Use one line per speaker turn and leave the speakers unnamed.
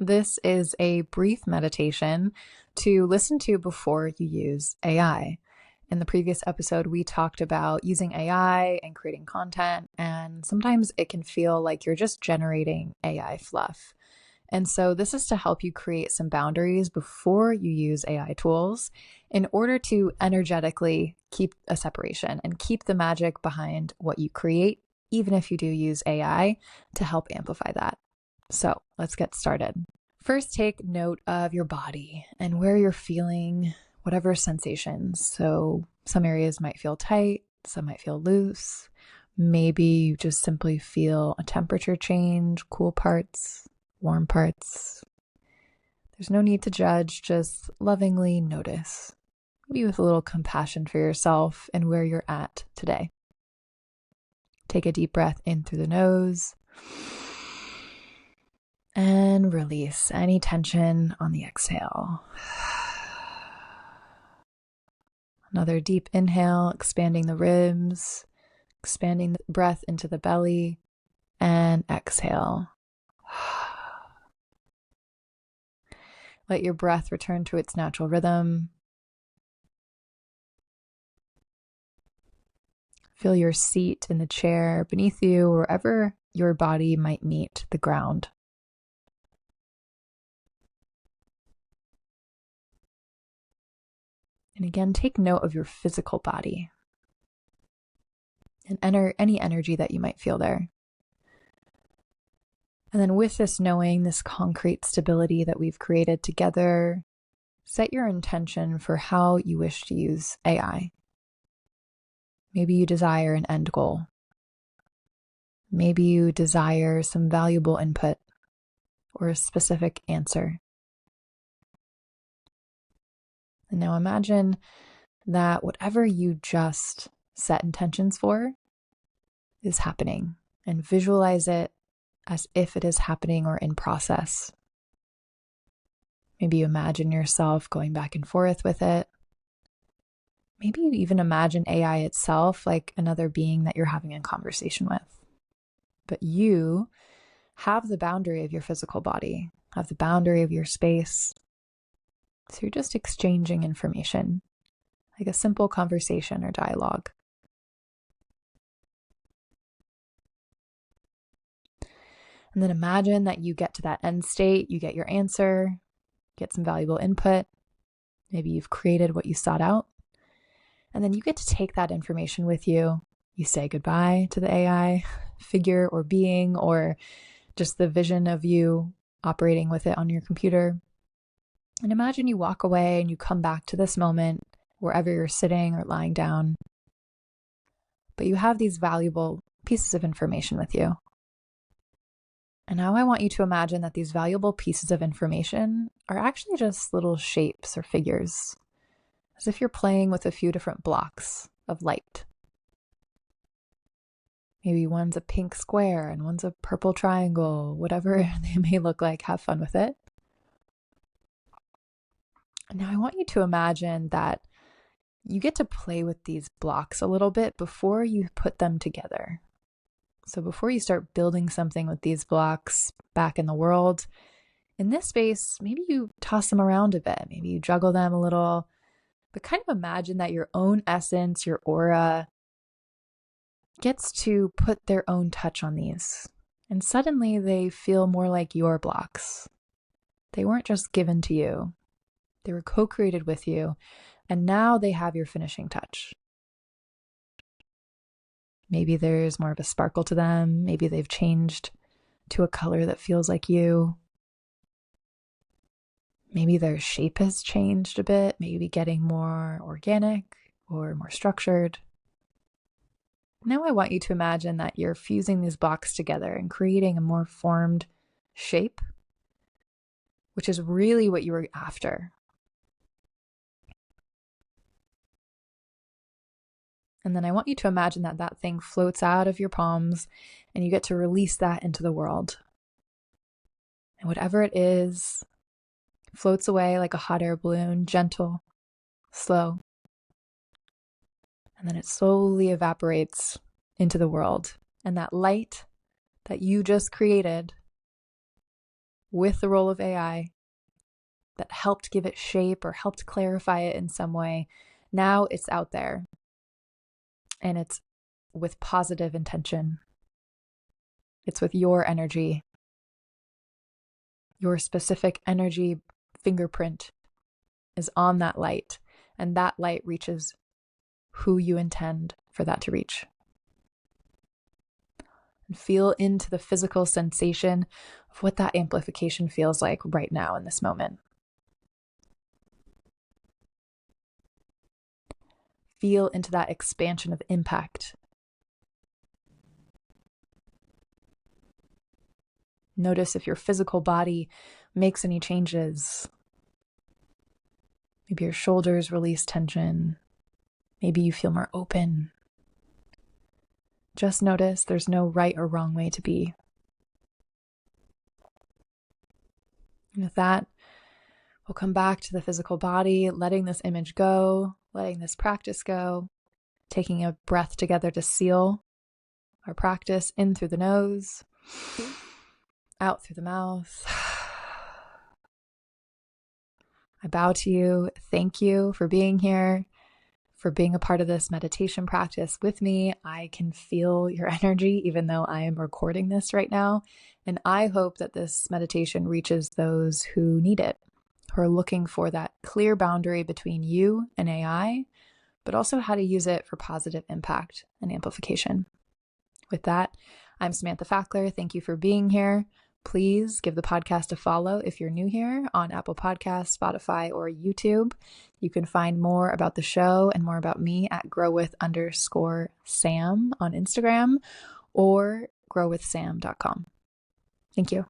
This is a brief meditation to listen to before you use AI. In the previous episode, we talked about using AI and creating content, and sometimes it can feel like you're just generating AI fluff. And so, this is to help you create some boundaries before you use AI tools in order to energetically keep a separation and keep the magic behind what you create, even if you do use AI to help amplify that. So, let's get started. First, take note of your body and where you're feeling whatever sensations. So, some areas might feel tight, some might feel loose. Maybe you just simply feel a temperature change, cool parts, warm parts. There's no need to judge, just lovingly notice. Maybe with a little compassion for yourself and where you're at today. Take a deep breath in through the nose and release any tension on the exhale. Another deep inhale, expanding the ribs, expanding the breath into the belly, and exhale. Let your breath return to its natural rhythm. Feel your seat in the chair beneath you, wherever your body might meet the ground. And again, take note of your physical body and enter any energy that you might feel there. And then with this knowing, this concrete stability that we've created together, set your intention for how you wish to use AI. Maybe you desire an end goal. Maybe you desire some valuable input or a specific answer. And now imagine that whatever you just set intentions for is happening, and visualize it as if it is happening or in process. Maybe you imagine yourself going back and forth with it. Maybe you even imagine AI itself like another being that you're having a conversation with. But you have the boundary of your physical body, have the boundary of your space. So you're just exchanging information, like a simple conversation or dialogue. And then imagine that you get to that end state, you get your answer, get some valuable input. Maybe you've created what you sought out. And then you get to take that information with you. You say goodbye to the AI figure or being, or just the vision of you operating with it on your computer. And imagine you walk away and you come back to this moment wherever you're sitting or lying down. But you have these valuable pieces of information with you. And now I want you to imagine that these valuable pieces of information are actually just little shapes or figures, as if you're playing with a few different blocks of light. Maybe one's a pink square and one's a purple triangle, whatever they may look like, have fun with it. And now I want you to imagine that you get to play with these blocks a little bit before you put them together. So before you start building something with these blocks back in the world, in this space, maybe you toss them around a bit, maybe you juggle them a little, but kind of imagine that your own essence, your aura, gets to put their own touch on these. And suddenly they feel more like your blocks. They weren't just given to you. They were co-created with you, and now they have your finishing touch. Maybe there's more of a sparkle to them. Maybe they've changed to a color that feels like you. Maybe their shape has changed a bit, maybe getting more organic or more structured. Now I want you to imagine that you're fusing these blocks together and creating a more formed shape, which is really what you were after. And then I want you to imagine that that thing floats out of your palms and you get to release that into the world. And whatever it is, floats away like a hot air balloon, gentle, slow. And then it slowly evaporates into the world. And that light that you just created with the role of AI that helped give it shape or helped clarify it in some way. Now it's out there, and it's with positive intention. It's with your energy. Your specific energy fingerprint is on that light, and that light reaches who you intend for that to reach. And feel into the physical sensation of what that amplification feels like right now in this moment. Feel into that expansion of impact. Notice if your physical body makes any changes. Maybe your shoulders release tension. Maybe you feel more open. Just notice there's no right or wrong way to be. And with that, we'll come back to the physical body, letting this image go, letting this practice go, taking a breath together to seal our practice in through the nose, out through the mouth. I bow to you. Thank you for being here, for being a part of this meditation practice with me. I can feel your energy, even though I am recording this right now. And I hope that this meditation reaches those who need it, who are looking for that clear boundary between you and AI, but also how to use it for positive impact and amplification. With that, I'm Samantha Fackler. Thank you for being here. Please give the podcast a follow if you're new here on Apple Podcasts, Spotify, or YouTube. You can find more about the show and more about me at growwith_Sam on Instagram or growwithsam.com. Thank you.